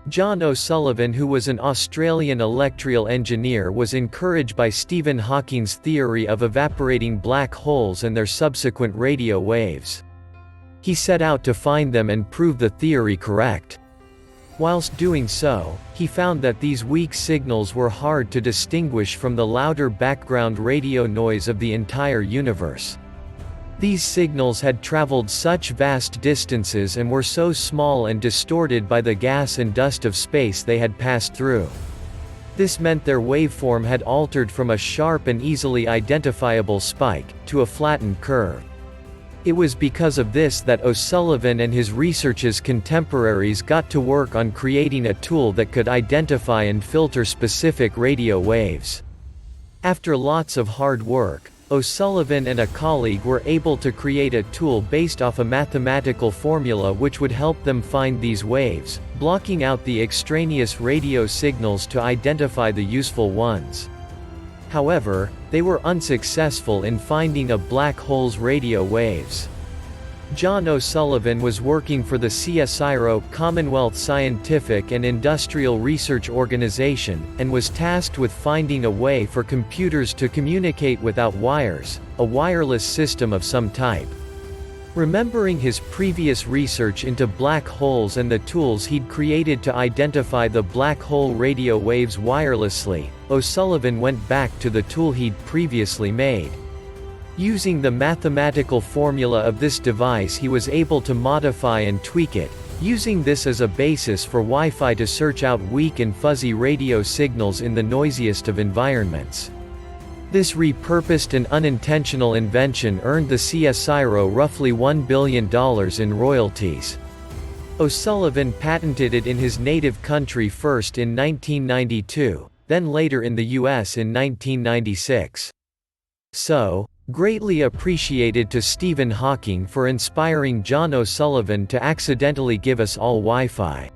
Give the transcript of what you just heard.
John O'Sullivan, who was an Australian electrical engineer, was encouraged by Stephen Hawking's theory of evaporating black holes and their subsequent radio waves. He set out to find them and prove the theory correct. Whilst doing so, he found that these weak signals were hard to distinguish from the louder background radio noise of the entire universe. These signals had traveled such vast distances and were so small and distorted by the gas and dust of space they had passed through. This meant their waveform had altered from a sharp and easily identifiable spike, to a flattened curve. It was because of this that O'Sullivan and his research's contemporaries got to work on creating a tool that could identify and filter specific radio waves. After lots of hard work, O'Sullivan and a colleague were able to create a tool based off a mathematical formula which would help them find these waves, blocking out the extraneous radio signals to identify the useful ones. However, they were unsuccessful in finding a black hole's radio waves. John O'Sullivan was working for the CSIRO, Commonwealth Scientific and Industrial Research Organization, and was tasked with finding a way for computers to communicate without wires, a wireless system of some type. Remembering his previous research into black holes and the tools he'd created to identify the black hole radio waves wirelessly, O'Sullivan went back to the tool he'd previously made. Using the mathematical formula of this device, he was able to modify and tweak it, using this as a basis for Wi-Fi to search out weak and fuzzy radio signals in the noisiest of environments. This repurposed and unintentional invention earned the CSIRO roughly $1 billion in royalties. O'Sullivan patented it in his native country first in 1992, then later in the US in 1996. So, greatly appreciated to Stephen Hawking for inspiring John O'Sullivan to accidentally give us all Wi-Fi.